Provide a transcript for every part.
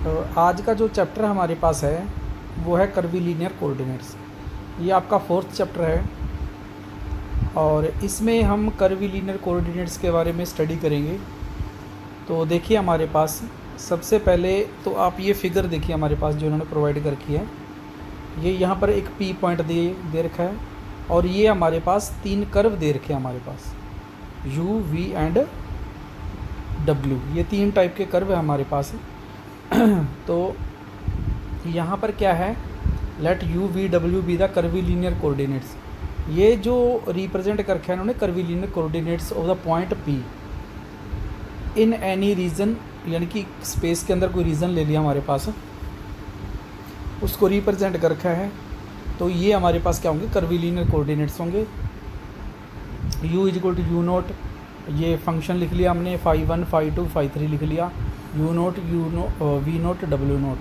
आज का जो चैप्टर हमारे पास है वो है कर्वीलिनियर कोऑर्डिनेट्स। ये आपका 4th चैप्टर है और इसमें हम कर्वीलिनियर कोऑर्डिनेट्स के बारे में स्टडी करेंगे। तो देखिए हमारे पास सबसे पहले तो आप ये फिगर देखिए हमारे पास जो इन्होंने प्रोवाइड कर की है। ये यहाँ पर एक P पॉइंट दे रखा है और ये हमारे पास 3 कर्व दे रखे हैं हमारे पास U, V एंड W। ये 3 टाइप के कर्व है हमारे पास। तो यहाँ पर क्या है, let U, V, W be the curvilinear coordinates. ये जो रिप्रेजेंट कर रखा है इन्होंने curvilinear coordinates of the point P in any region, यानी कि स्पेस के अंदर कोई रीजन ले लिया हमारे पास, उसको रिप्रेजेंट कर रखा है। तो ये हमारे पास क्या होंगे, कर्वीलिनियर कोऑर्डिनेट्स होंगे। U equal to U naught, ये फंक्शन लिख लिया हमने, φ1 φ2 φ3 लिख लिया, U naught V naught W naught.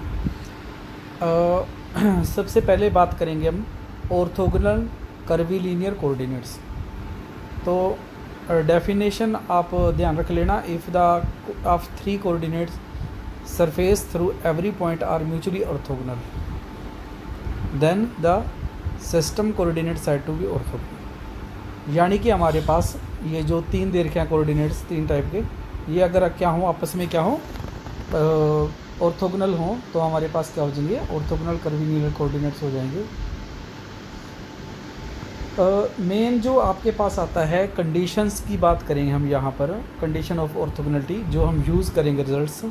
सबसे पहले बात करेंगे हम ऑर्थोगोनल कर्वीलिनियर कोऑर्डिनेट्स। तो डेफिनेशन आप ध्यान रख लेना, if the of 3 coordinates surface through every point are mutually orthogonal then the system coordinate said to be orthogonal. यानी कि हमारे पास ये जो 3 दे रखे हैं कोऑर्डिनेट्स 3 टाइप के, ये अगर क्या हो आपस में क्या हो ऑर्थोगोनल हो तो हमारे पास क्या हो जाएंगे, ऑर्थोगोनल कर्वीलिनियर कोऑर्डिनेट्स हो जाएंगे। मेन जो आपके पास आता है कंडीशंस की बात करेंगे हम यहाँ पर, कंडीशन ऑफ ऑर्थोगोनलिटी जो हम यूज़ करेंगे रिजल्ट्स।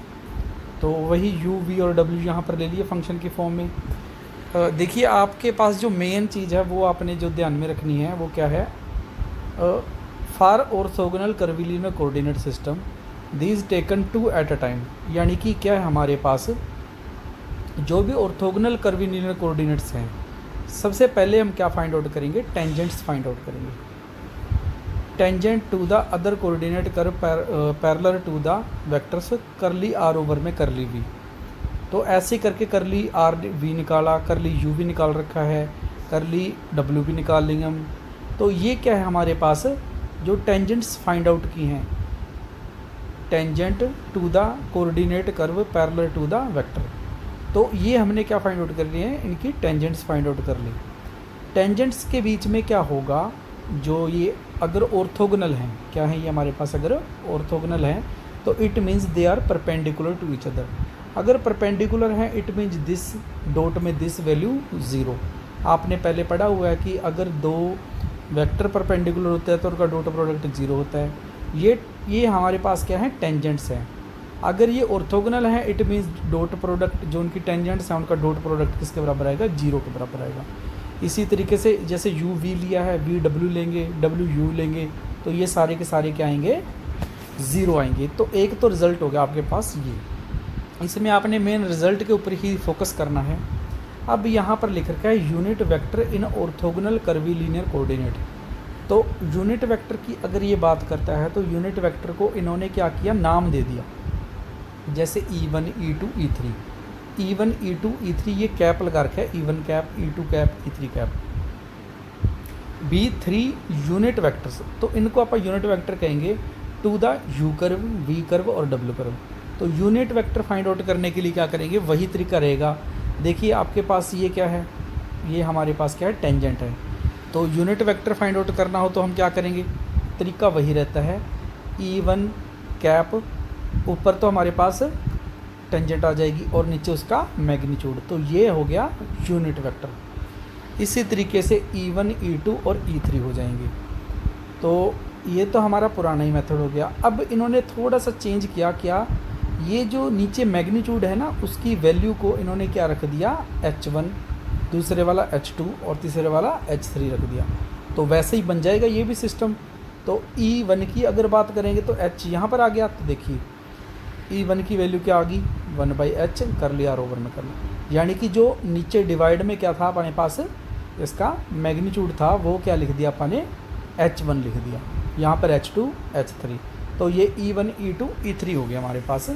तो वही U, V और W यहाँ पर ले लिए फंक्शन की फॉर्म में। देखिए आपके पास जो मेन चीज़ है वो आपने जो ध्यान में रखनी है वो क्या है, for orthogonal curvilinear coordinate system these taken 2 at a time. यानी कि क्या है हमारे पास जो भी ऑर्थोगोनल कर्वीलिनियर कोऑर्डिनेट्स हैं, सबसे पहले हम क्या फाइंड आउट करेंगे, टेंजेंट्स फाइंड आउट करेंगे। Tangent to the other coordinate curve parallel to the vectors curly R over में करली V। तो ऐसे करके करली R V निकाला, करली U भी निकाल रखा है, करली W भी निकाल लेंगे हम। तो ये क्या है हमारे पास जो टेंजेंट्स फाइंड आउट की हैं, tangent to the coordinate curve parallel to the vector. तो ये हमने क्या फाइंड आउट कर लिए हैं, इनकी टेंजेंट्स फाइंड आउट कर ली। टेंजेंट्स के बीच में क्या होगा, जो ये अगर ऑर्थोगोनल हैं, क्या है ये हमारे पास अगर ऑर्थोगोनल हैं तो it means they are perpendicular to each other. अगर परपेंडिकुलर हैं इट मीन्स दिस डॉट में दिस वैल्यू 0। आपने पहले पढ़ा हुआ है कि अगर 2 वेक्टर परपेंडिकुलर होता है तो उनका डॉट प्रोडक्ट 0 होता है। ये हमारे पास क्या है, टेंजेंट्स हैं। अगर ये ऑर्थोगोनल है इट मीन्स डॉट प्रोडक्ट जो उनकी टेंजेंट्स हैं उनका डॉट प्रोडक्ट किसके बराबर आएगा, 0 के बराबर आएगा। इसी तरीके से जैसे U V लिया है, V W लेंगे, W U लेंगे, तो ये सारे के सारे क्या आएंगे, 0 आएंगे। तो एक तो रिज़ल्ट हो गया आपके पास ये, इसमें आपने मेन रिज़ल्ट के ऊपर ही फोकस करना है। अब यहाँ पर लिख रखा है यूनिट वेक्टर इन ऑर्थोगोनल कर्वीलिनियर कोऑर्डिनेट। तो यूनिट वेक्टर की अगर ये बात करता है तो यूनिट वेक्टर को इन्होंने क्या किया, नाम दे दिया। जैसे E1 E2 E3, E1 E2 E3 ये कैप लगा रखा है, E1 cap, E2 cap, E3 cap. B3 unit vectors, तो इनको आप यूनिट वेक्टर कहेंगे to the U curve, V curve और W कर्व। तो यूनिट वेक्टर फाइंड आउट करने के लिए क्या करेंगे, वही तरीका रहेगा। देखिए आपके पास ये क्या है, ये हमारे पास क्या है, टेंजेंट है। तो यूनिट वेक्टर फाइंड आउट करना हो तो हम क्या करेंगे, तरीका वही रहता है, E1 कैप, ऊपर तो हमारे पास टेंजेंट आ जाएगी और नीचे उसका मैग्नीट्यूड। तो ये हो गया यूनिट वेक्टर। इसी तरीके से E1 E2 और E3 हो जाएंगे। तो ये तो हमारा पुराना ही मेथड हो गया। अब इन्होंने थोड़ा सा चेंज किया, क्या, ये जो नीचे मैग्नीट्यूड है ना उसकी वैल्यू को इन्होंने क्या रख दिया, H1, दूसरे वाला H2 और तीसरे वाला H3 रख दिया। तो वैसे ही बन जाएगा ये भी सिस्टम। तो E1 की अगर बात करेंगे तो H यहाँ पर आ गया। तो देखिए E1 की वैल्यू क्या आ गई, 1/H कर लिया R ओवर में कर लिया। यानी कि जो नीचे डिवाइड में क्या था अपने पास, इसका मैग्नीट्यूड था, वो क्या लिख दिया अपने, H1 लिख दिया, यहाँ पर H2 H3। तो ये E1 E2 E3 हो गया हमारे पास।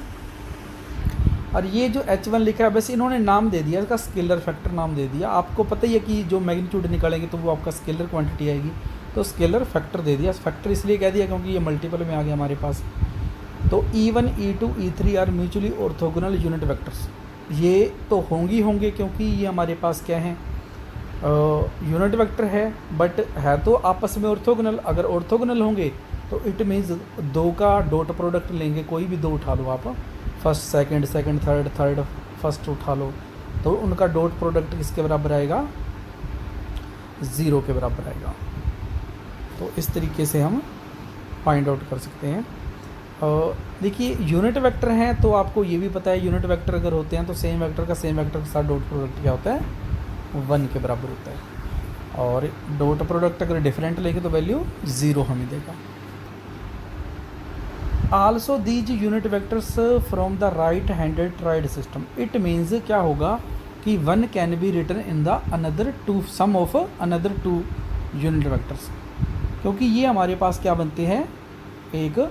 और ये जो H1 लिखा है बस इन्होंने नाम दे दिया, इसका स्केलर फैक्टर नाम दे दिया। आपको पता ही है कि जो मैग्नीट्यूड निकालेंगे तो वो आपका स्केलर क्वांटिटी आएगी, तो स्केलर फैक्टर दे दिया। फैक्टर इसलिए कह दिया क्योंकि ये मल्टीपल में आ गया हमारे पास। तो E1 E2 E3 are mutually orthogonal unit vectors. ये तो होंगे क्योंकि ये हमारे पास क्या है, यूनिट वेक्टर है, बट है तो आपस में ऑर्थोगोनल। अगर ऑर्थोगोनल होंगे तो इट मीन्स दो का डॉट प्रोडक्ट लेंगे, कोई भी दो उठा लो आप, first second, second third, third first उठा लो, तो उनका डॉट प्रोडक्ट किसके बराबर आएगा, 0 के बराबर आएगा। तो इस तरीके से हम फाइंड आउट कर सकते हैं। देखिए यूनिट वेक्टर हैं तो आपको ये भी पता है, यूनिट वेक्टर अगर होते हैं तो सेम वेक्टर का सेम वेक्टर के साथ डॉट प्रोडक्ट क्या होता है, 1 के बराबर होता है। और डॉट प्रोडक्ट अगर डिफरेंट लेंगे तो वैल्यू 0 हमें देगा। Also these unit vectors from the right handed triad system, it means क्या होगा कि 1 can be written in the another to sum of another 2 unit vectors, क्योंकि ये हमारे पास क्या बनते हैं, एक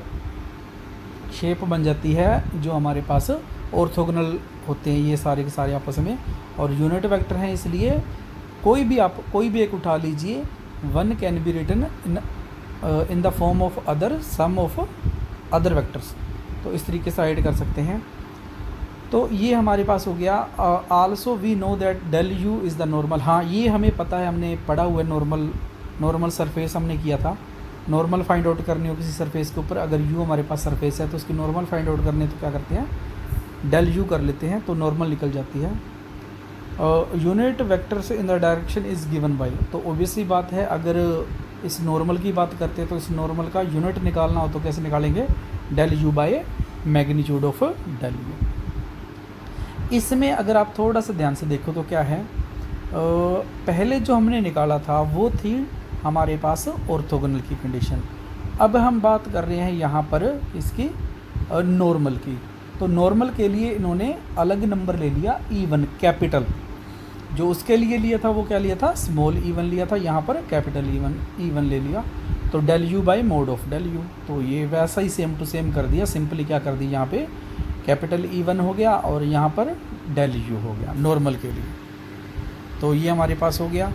शेप बन जाती है जो हमारे पास ऑर्थोगोनल होते हैं ये सारे के सारे आपस में, और यूनिट वेक्टर हैं इसलिए कोई भी एक उठा लीजिए, 1 can be written in the form of other sum of other vectors. तो इस तरीके से ऐड कर सकते हैं। तो ये हमारे पास हो गया। Also we know that del U is the normal, हाँ ये हमें पता है, हमने पढ़ा हुआ है, नॉर्मल सरफेस हमने किया था। नॉर्मल फाइंड आउट करनी हो किसी सरफेस के ऊपर, अगर यू हमारे पास सरफेस है तो उसकी नॉर्मल फाइंड आउट करनी है तो क्या करते हैं, डेल यू कर लेते हैं, तो नॉर्मल निकल जाती है। Unit vectors in the direction is given by, तो ओबियसली बात है अगर इस नॉर्मल की बात करते हैं तो इस नॉर्मल का यूनिट निकालना हो तो कैसे निकालेंगे, del U by magnitude of del U. इसमें अगर आप थोड़ा सा ध्यान से देखो तो क्या है, पहले जो हमने निकाला था वो थी हमारे पास ऑर्थोगोनल की कंडीशन। अब हम बात कर रहे हैं यहाँ पर इसकी नॉर्मल की। तो नॉर्मल के लिए इन्होंने अलग नंबर ले लिया E1 कैपिटल, जो उसके लिए लिया था वो क्या लिया था, स्मॉल E1 लिया था, यहाँ पर कैपिटल E1 ले लिया। तो del U by mod of del U, तो ये वैसा ही सेम टू सेम कर दिया, सिंपली क्या कर दी, यहाँ पे कैपिटल E1 हो गया और यहाँ पर डेल यू हो गया नॉर्मल के लिए। तो ये हमारे पास हो गया।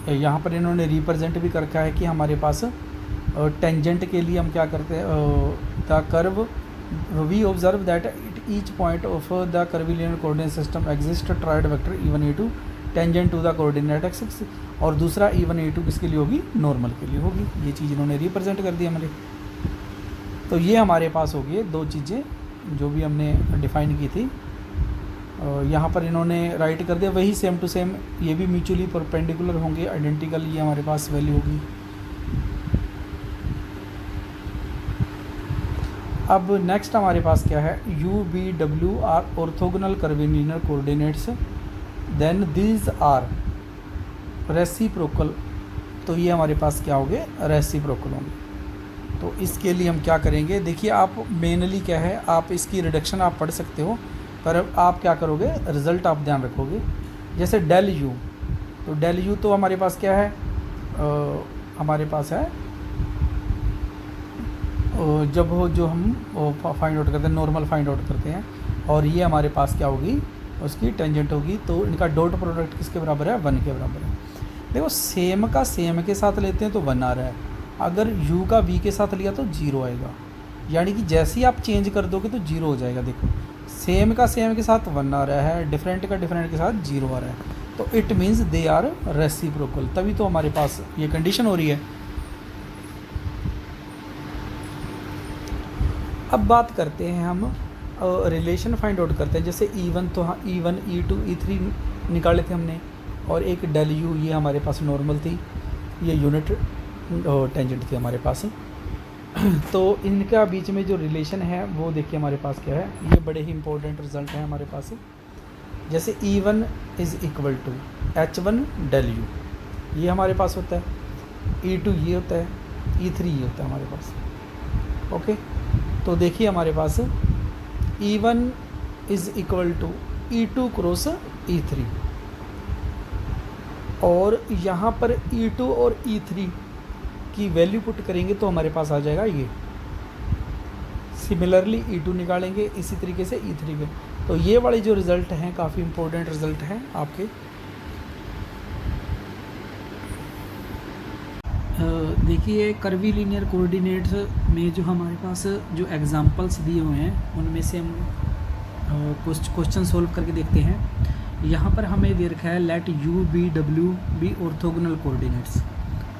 यहाँ पर इन्होंने रिप्रेजेंट भी कर रखा है कि हमारे पास टेंजेंट के लिए हम क्या करते हैं, the curve we observe that at each point of the curvilinear coordinate system exist triad vector E1 E2 tangent to the coordinate axis, और दूसरा E1 E2 किसके लिए होगी, नॉर्मल के लिए होगी। ये चीज़ इन्होंने रिप्रेजेंट कर दी हमारे। तो ये हमारे पास हो गई दो चीज़ें जो भी हमने डिफाइन की थी, यहाँ पर इन्होंने राइट कर दिया, वही सेम टू सेम ये भी म्यूचुअली परपेंडिकुलर होंगे, आइडेंटिकल, ये हमारे पास वैल्यू होगी। अब नेक्स्ट हमारे पास क्या है, U V W are orthogonal curvilinear coordinates, then these are reciprocal, तो ये हमारे पास क्या होंगे, रेसिप्रोकल होंगे। तो इसके लिए हम क्या करेंगे, देखिए आप मेनली क्या है, आप इसकी रिडक्शन आप पढ़ सकते हो, पर आप क्या करोगे, रिज़ल्ट आप ध्यान रखोगे। जैसे डेल यू, तो डेल यू तो हमारे पास क्या है, हमारे पास है जब हो जो हम फाइंड आउट करते हैं, नॉर्मल फाइंड आउट करते हैं, और ये हमारे पास क्या होगी, उसकी टेंजेंट होगी, तो इनका डॉट प्रोडक्ट किसके बराबर है, 1 के बराबर है। देखो सेम का सेम के साथ लेते हैं तो 1 आ रहा है, अगर u का v के साथ लिया तो 0 आएगा, यानी कि जैसे ही आप चेंज कर दोगे तो 0 हो जाएगा। देखो सेम का सेम के साथ 1 आ रहा है, डिफरेंट का डिफरेंट के साथ 0 आ रहा है, तो it means they are reciprocal, तभी तो हमारे पास ये कंडीशन हो रही है। अब बात करते हैं हम रिलेशन फाइंड आउट करते हैं। जैसे E1 तो हाँ E1 E2 E3 निकाले थे हमने, और एक डेल यू ये हमारे पास नॉर्मल थी, ये यूनिट टेंजेंट थी हमारे पास। तो इनका बीच में जो रिलेशन है वो देखिए हमारे पास क्या है, ये बड़े ही इंपॉर्टेंट रिजल्ट है हमारे पास। जैसे E1 is equal to H1 del U, ये हमारे पास होता है, E2 ये होता है, E3 ये होता है हमारे पास। ओके, तो देखिए हमारे पास E1 is equal to E2 cross E3, और यहाँ पर E2 और E3 की वैल्यू पुट करेंगे तो हमारे पास आ जाएगा ये। सिमिलरली E2 निकालेंगे, इसी तरीके से E3 के। तो ये वाले जो रिज़ल्ट हैं काफ़ी इंपॉर्टेंट रिज़ल्ट हैं आपके। देखिए कर्विलिनियर कोऑर्डिनेट्स में जो हमारे पास जो एग्जांपल्स दिए हुए हैं उनमें से हम क्वेश्चन सोल्व करके देखते हैं। यहाँ पर हमें दे रखा है let U V W be orthogonal coordinates.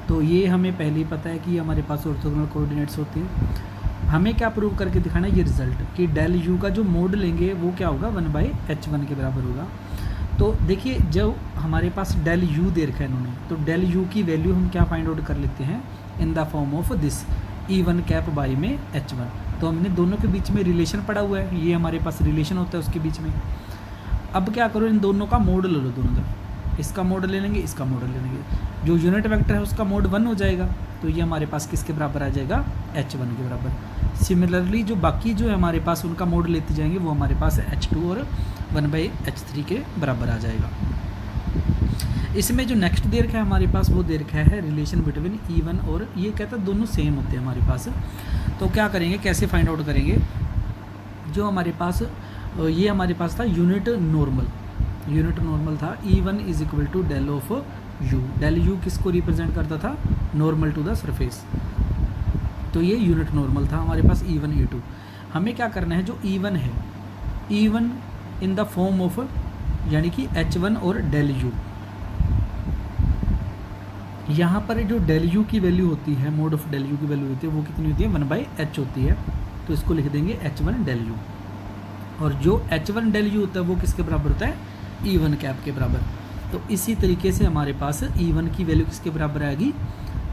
तो ये हमें पहले ही पता है कि हमारे पास ऑर्थोगोनल कोऑर्डिनेट्स होते हैं। हमें क्या प्रूव करके दिखाना है, ये रिजल्ट कि डेल यू का जो मोड लेंगे वो क्या होगा, 1/h1 के बराबर होगा। तो देखिए जब हमारे पास डेल यू दे रखा है इन्होंने, तो डेल यू की वैल्यू हम क्या फाइंड आउट कर लेते हैं इन the form of this E1 cap by में H1। तो हमने दोनों के बीच में रिलेशन पड़ा हुआ है, ये हमारे पास रिलेशन होता है उसके बीच में। अब क्या करो, इन दोनों का मोड ले लो दोनों तरफ, इसका मोड ले लेंगे, इसका मोड ले लेंगे। जो यूनिट वेक्टर है उसका मोड 1 हो जाएगा, तो ये हमारे पास किसके बराबर आ जाएगा, H1 के बराबर। सिमिलरली जो बाकी जो है हमारे पास उनका मोड लेते जाएंगे वो हमारे पास H2 और 1/h3 के बराबर आ जाएगा। इसमें जो नेक्स्ट दे रखा है हमारे पास वो दे रखा है रिलेशन बिटवीन E1 और ये कहता है दोनों सेम होते हैं हमारे पास। तो क्या करेंगे, कैसे फाइंड आउट करेंगे, जो हमारे पास ये हमारे पास था यूनिट नॉर्मल था। E1 is equal to del of U. Del U किसको रिप्रेजेंट करता था, नॉर्मल टू द सरफेस। तो ये यूनिट नॉर्मल था हमारे पास E1 E2। हमें क्या करना है, जो E1 है, E1 in the form of यानी कि H1 और डेल यू। यहाँ पर जो डेल यू की वैल्यू होती है, मोड ऑफ डेल यू की वैल्यू होती है वो कितनी होती है, 1/h होती है। तो इसको लिख देंगे H1 डेल यू। और जो H1 डेल यू होता है वो किसके बराबर होता है, E1 कैप के बराबर। तो इसी तरीके से हमारे पास E1 की वैल्यू किसके बराबर आएगी,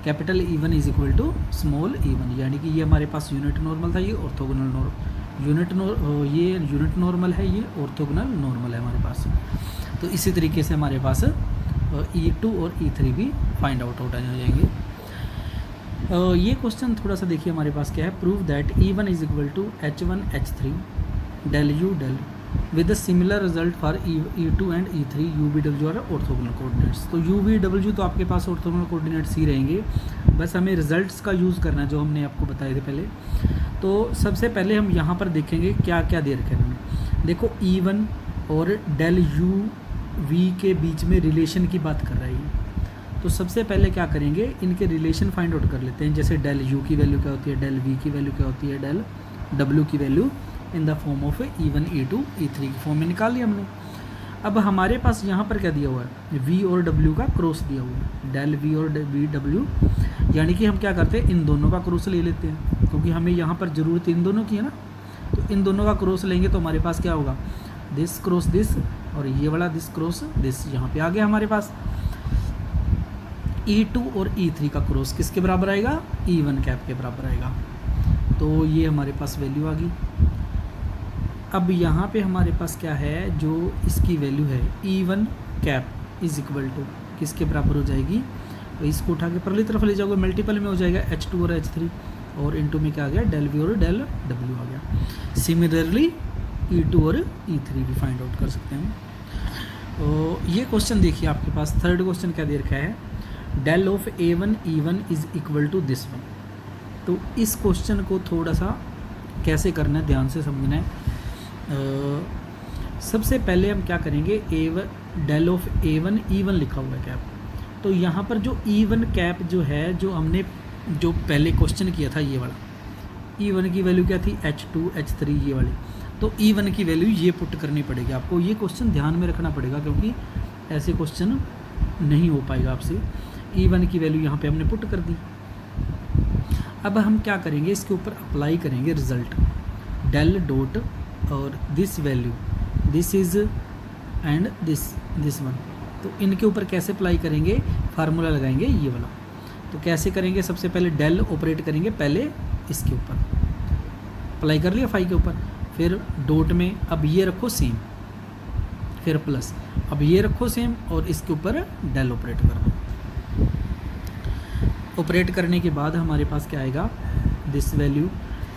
capital E1 is equal to small E1। यानी कि ये हमारे पास यूनिट नॉर्मल था, ये ऑर्थोगोनल ये यूनिट नॉर्मल है, ये ऑर्थोगोनल नॉर्मल है हमारे पास। तो इसी तरीके से हमारे पास E2 और E3 भी फाइंड आउट हो जाएंगे। ये क्वेश्चन थोड़ा सा देखिए हमारे पास क्या है, prove that E1 is equal to H1 H3 del U del with the similar result for E2 and E3 UVW are orthogonal coordinates. तो UVW तो आपके पास ऑर्थोगोनल कोऑर्डिनेट्स ही रहेंगे, बस हमें रिजल्ट्स का यूज़ करना है जो हमने आपको बताए थे पहले। तो सबसे पहले हम यहाँ पर देखेंगे क्या क्या दे रखे हैं उन्होंने। देखो E1 और डेल यू वी के बीच में रिलेशन की बात कर रही है। तो सबसे पहले क्या करेंगे, इनके रिलेशन फाइंड आउट कर लेते हैं। जैसे डेल यू की वैल्यू क्या होती है, डेल वी की वैल्यू क्या होती है, डेल डब्ल्यू की value in the form of E1 E2 E3 की फॉर्म में निकाल लिया हमने। अब हमारे पास यहाँ पर क्या दिया हुआ है, V और W का क्रॉस दिया हुआ है, डेल V और W। यानी कि हम क्या करते हैं, इन दोनों का क्रॉस ले लेते हैं, क्योंकि हमें यहाँ पर ज़रूरत इन दोनों की है ना। तो इन दोनों का क्रॉस लेंगे तो हमारे पास क्या होगा, दिस क्रॉस दिस, और ये वाला दिस क्रॉस दिस यहाँ पे आ गया हमारे पास। E2 और E3 का क्रॉस किसके बराबर आएगा, E1 कैप के बराबर आएगा। तो ये हमारे पास वैल्यू आ गई। अब यहाँ पे हमारे पास क्या है, जो इसकी वैल्यू है E1 cap is equal to किसके बराबर हो जाएगी, तो इसको उठा के परली तरफ ले जाओगे, मल्टीपल में हो जाएगा H2 और H3, और इनटू में क्या आ गया, डेल V और डेल W आ गया। सिमिलरली E2 और E3 भी फाइंड आउट कर सकते हैं। तो ये क्वेश्चन देखिए आपके पास थर्ड क्वेश्चन क्या दे रखा है, del of A1 E1 is equal to this one. तो इस क्वेश्चन को थोड़ा सा कैसे करना है, ध्यान से समझना है। सबसे पहले हम क्या करेंगे, डेल ऑफ A1 E1 लिखा हुआ है कैप। तो यहाँ पर जो E1 कैप जो है, जो हमने जो पहले क्वेश्चन किया था ये वाला, E1 की वैल्यू क्या थी, H2 H3 ये वाली। तो E1 की वैल्यू ये पुट करनी पड़ेगी आपको। ये क्वेश्चन ध्यान में रखना पड़ेगा, क्योंकि ऐसे क्वेश्चन नहीं हो पाएगा आपसे। E1 की वैल्यू यहाँ पे हमने पुट कर दी। अब हम क्या करेंगे, इसके ऊपर अप्लाई करेंगे रिजल्ट, डेल डॉट और this value, this is and this one. तो इनके ऊपर कैसे अप्लाई करेंगे, फार्मूला लगाएंगे ये वाला। तो कैसे करेंगे, सबसे पहले डेल ऑपरेट करेंगे, पहले इसके ऊपर अप्लाई कर लिया फाई के ऊपर, फिर डॉट में अब ये रखो सेम, फिर प्लस, अब ये रखो सेम, और इसके ऊपर डेल ऑपरेट कर दो। ऑपरेट करने के बाद हमारे पास क्या आएगा, दिस वैल्यू।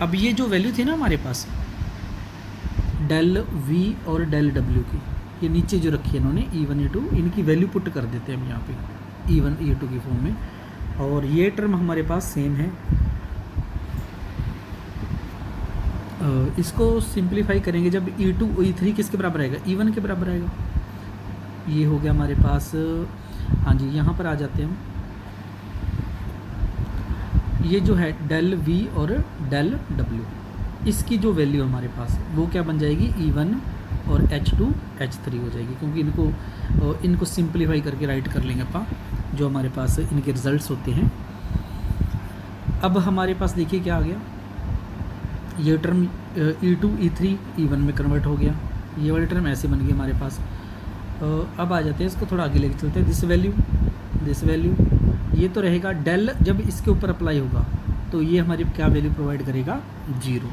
अब ये जो वैल्यू थी ना हमारे पास डेल V और डेल W की, ये नीचे जो रखी है इन्होंने E1 E2, इनकी वैल्यू पुट कर देते हैं हम यहाँ पे E1 E2 की फॉर्म में। और ये टर्म हमारे पास सेम है, इसको सिंप्लीफाई करेंगे जब E2 E3 किसके बराबर आएगा, E1 के बराबर आएगा। ये हो गया हमारे पास, हाँ जी यहाँ पर आ जाते हैं हम। ये जो है डेल V और डेल W, इसकी जो वैल्यू हमारे पास वो क्या बन जाएगी, E1 और H2 H3 हो जाएगी, क्योंकि इनको सिंप्लीफाई करके राइट कर लेंगे अपन जो हमारे पास इनके रिजल्ट्स होते हैं। अब हमारे पास देखिए क्या आ गया, ये टर्म E2 E3 E1 में कन्वर्ट हो गया, ये वाली टर्म ऐसे बन गई हमारे पास। अब आ जाते हैं, इसको थोड़ा आगे लेके चलते हैं। दिस वैल्यू ये तो रहेगा डेल, जब इसके ऊपर अप्लाई होगा तो ये हमारी क्या वैल्यू प्रोवाइड करेगा, 0।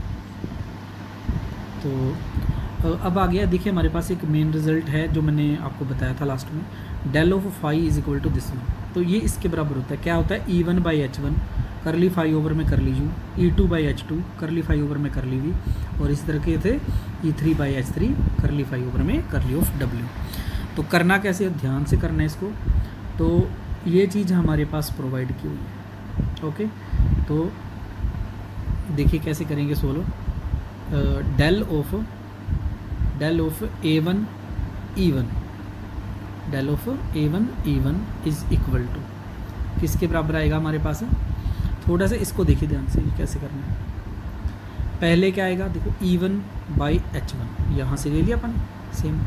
तो अब आ गया, देखिए हमारे पास एक मेन रिजल्ट है जो मैंने आपको बताया था लास्ट में, del of phi is equal to this one. तो ये इसके बराबर होता है, क्या होता है, E1 बाई H1 करली फाई ओवर में कर ली यू, E2 बाई H2 करली फाई ओवर में कर ली वी, और इस तरह के थे E3 बाई H3 करली फाई ओवर में कर ली ऑफ W। तो करना कैसे, ध्यान से करना है इसको। तो ये चीज़ हमारे पास प्रोवाइड की हुई है। ओके, तो देखिए कैसे करेंगे solve. Del of A1 E1, del of A1 E1 is equal to किसके बराबर आएगा हमारे पास, थोड़ा सा इसको देखिए ध्यान से कैसे करना है। पहले क्या आएगा, देखो E1 बाई H1 यहाँ से ले लिया अपन, सेम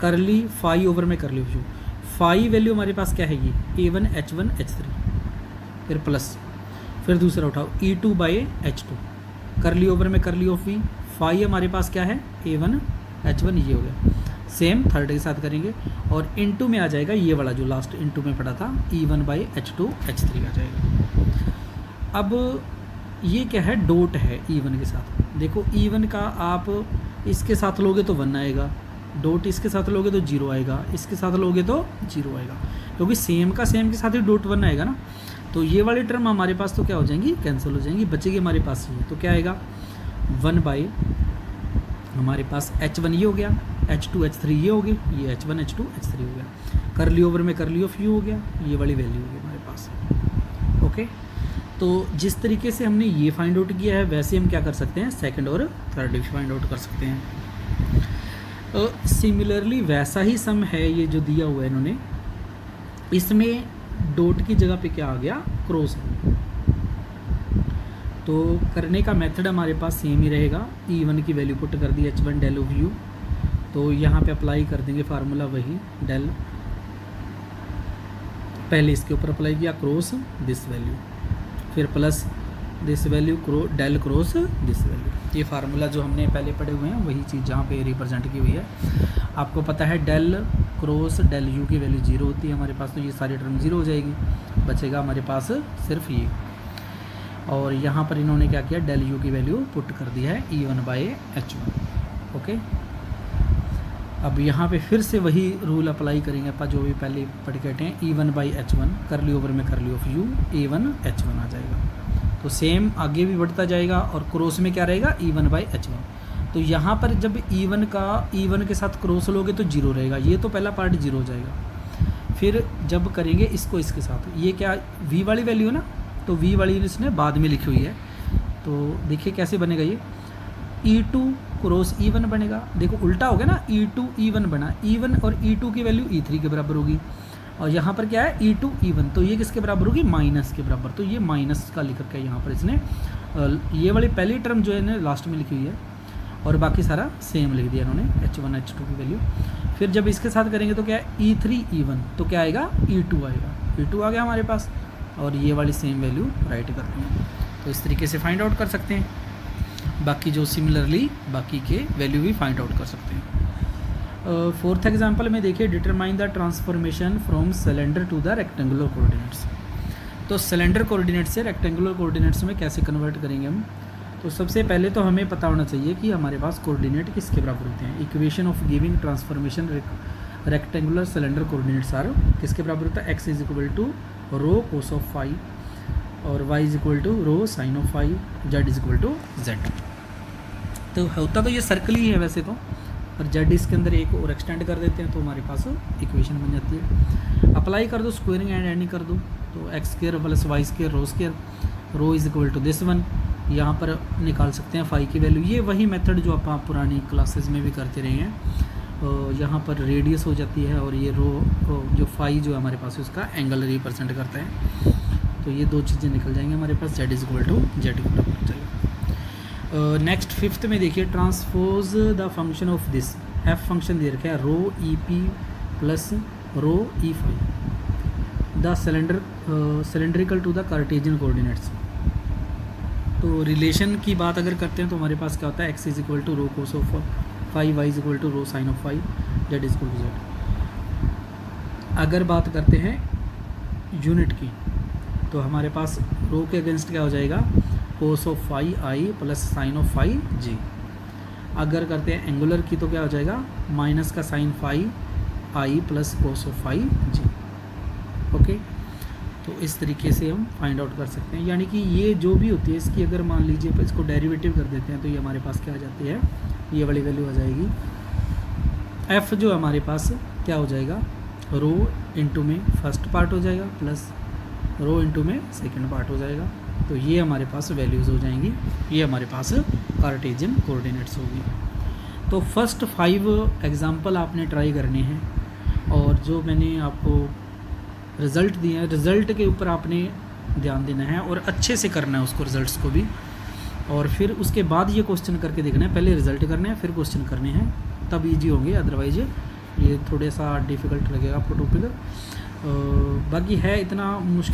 करली फाई ओवर में कर ली जो फाई वैल्यू हमारे पास क्या है, ये A1 H1 H3, फिर प्लस, फिर दूसरा उठाओ E2 बाई H2 करली ओवर में कर ली ऑफ वी, फाई हमारे पास क्या है A1 H1, ये हो गया। सेम थर्ड के साथ करेंगे और इनटू में आ जाएगा ये वाला जो लास्ट इनटू में पड़ा था, E1 बाई H2 H3 आ जाएगा। अब ये क्या है, डॉट है E1 के साथ। देखो E1 का आप इसके साथ लोगे तो 1 आएगा, डॉट इसके साथ लोगे तो 0 आएगा, इसके साथ लोगे तो 0 आएगा, क्योंकि सेम का सेम के साथ ही डॉट 1 आएगा ना। तो ये वाली टर्म हमारे पास तो क्या हो जाएंगी, कैंसिल हो जाएंगी, बचेगी हमारे पास ये। तो क्या आएगा, 1 बाई हमारे पास H1 ये हो गया, H2 H3 ये हो गई, ये H1 H2 H3 हो गया, कर ली ओवर में कर ली ऑफ यू हो गया, ये वाली वैल्यू हो गई हमारे पास। ओके, तो जिस तरीके से हमने ये फाइंड आउट किया है वैसे हम क्या कर सकते हैं, सेकंड और थर्ड भी फाइंड आउट कर सकते हैं। सिमिलरली वैसा ही सम है ये जो दिया हुआ है इन्होंने, इसमें डॉट की जगह पे क्या आ गया, क्रॉस। तो करने का मेथड हमारे पास सेम ही रहेगा, E1 की वैल्यू पुट कर दी H1 डेल ऑफ यू, तो यहाँ पे अप्लाई कर देंगे फार्मूला वही डेल, पहले इसके ऊपर अप्लाई किया क्रॉस दिस वैल्यू, फिर plus this value del cross this value. ये फार्मूला जो हमने पहले पढ़े हुए हैं वही चीज़ जहाँ पे रिप्रेजेंट की हुई है। आपको पता है डेल क्रॉस डेल यू की वैल्यू 0 होती है हमारे पास, तो ये सारी टर्म 0 हो जाएगी, बचेगा हमारे पास सिर्फ ये। और यहाँ पर इन्होंने क्या किया, डेल यू की वैल्यू पुट कर दी है E1 बाई H1। ओके, अब यहाँ पे फिर से वही रूल अप्लाई करेंगे अपन जो भी पहले पढ़ के हटे हैं, E1 बाई H1 कर ली ओवर में कर ली ऑफ यू, A1 H1 आ जाएगा। तो सेम आगे भी बढ़ता जाएगा और क्रॉस में क्या रहेगा, E1 बाई H1। तो यहाँ पर जब E1 के साथ क्रॉस लोगे तो 0 रहेगा, ये तो पहला पार्ट 0 हो जाएगा। फिर जब करेंगे इसको इसके साथ, ये क्या V वाली वैल्यू है ना, तो V वाली इसने बाद में लिखी हुई है। तो देखिए कैसे बनेगा ये, E2 क्रॉस E1 बनेगा, देखो उल्टा हो गया ना, E2 E1 बना, E1 और E2 की वैल्यू E3 के बराबर होगी, और यहाँ पर क्या है E2 E1, तो ये किसके बराबर होगी, माइनस के बराबर। तो ये माइनस का लिख रखा है यहाँ पर इसने, ये वाली पहली टर्म जो है ना लास्ट में लिखी हुई है, और बाकी सारा सेम लिख दिया इन्होंने H1 H2 की वैल्यू। फिर जब इसके साथ करेंगे तो क्या है, E3 E1, तो क्या आएगा, E2 आएगा, E2 आ गया हमारे पास, और ये वाली सेम वैल्यू राइट कर देंगे। तो इस तरीके से फाइंड आउट कर सकते हैं, बाकी जो सिमिलरली बाकी के वैल्यू भी फाइंड आउट कर सकते हैं। फोर्थ एग्जांपल में देखिए, determine the transformation from cylinder to the rectangular coordinates. तो सिलेंडर कोऑर्डिनेट से रेक्टेंगुलर कोऑर्डिनेट्स में कैसे कन्वर्ट करेंगे हम। तो सबसे पहले तो हमें पता होना चाहिए कि हमारे पास कोऑर्डिनेट किसके बराबर होते हैं। Equation of giving transformation rectangular cylinder coordinates are किसके बराबर होता है, x is equal to rho cos of phi और y is equal to rho sine of phi, z is equal to z। तो होता तो ये सर्कल ही है वैसे तो, पर z इसके अंदर एक और एक्सटेंड कर देते हैं तो हमारे पास इक्वेशन बन जाती है। अप्लाई कर दो, स्क्वायरिंग एंड एडिंग कर दो, तो x square plus y square rho square, rho is equal to this one, यहाँ पर निकाल सकते हैं फाई की वैल्यू। ये वही मेथड जो आप पुरानी क्लासेस में भी करते रहे हैं। यहाँ पर रेडियस हो जाती है और ये रो जो फाई जो हमारे पास है उसका एंगल रिप्रेजेंट करता है। तो ये दो चीज़ें निकल जाएंगी हमारे पास, z is equal to Z के बराबर हो जाएगा। नेक्स्ट फिफ्थ में देखिए, transpose the function of this, F function दे रखा है rho e p plus rho e phi the cylindrical to the Cartesian coordinates. तो रिलेशन की बात अगर करते हैं तो हमारे पास क्या होता है, x is equal to rho cos of phi, y is equal to rho sine of phi, z is equal to z. अगर बात करते हैं यूनिट की तो हमारे पास रो के अगेंस्ट क्या हो जाएगा, cos of phi I plus sine of phi J. अगर करते हैं एंगुलर की तो क्या हो जाएगा, माइनस का sine phi I plus cos of phi J. Okay, तो इस तरीके से हम फाइंड आउट कर सकते हैं। यानी कि ये जो भी होती है इसकी, अगर मान लीजिए इसको डेरिवेटिव कर देते हैं तो ये हमारे पास क्या आ जाती है, ये वाली वैल्यू आ जाएगी। एफ जो हमारे पास क्या हो जाएगा, रो इंटू में फर्स्ट पार्ट हो जाएगा प्लस रो इंटू में सेकंड पार्ट हो जाएगा। तो ये हमारे पास वैल्यूज़ हो जाएंगी, ये हमारे पास कार्टेशियन कोऑर्डिनेट्स होगी। तो फर्स्ट 5 एग्जांपल आपने ट्राई करने हैं, और जो मैंने आपको रिज़ल्ट दिए हैं, रिज़ल्ट के ऊपर आपने ध्यान देना है और अच्छे से करना है उसको, रिज़ल्ट्स को भी। और फिर उसके बाद ये क्वेश्चन करके देखना है, पहले रिज़ल्ट करने हैं फिर क्वेश्चन करने हैं, तब ईजी होंगे, अदरवाइज ये थोड़ा सा डिफ़िकल्ट लगेगा आपको टॉपिक। बाकी है इतना मुश्किल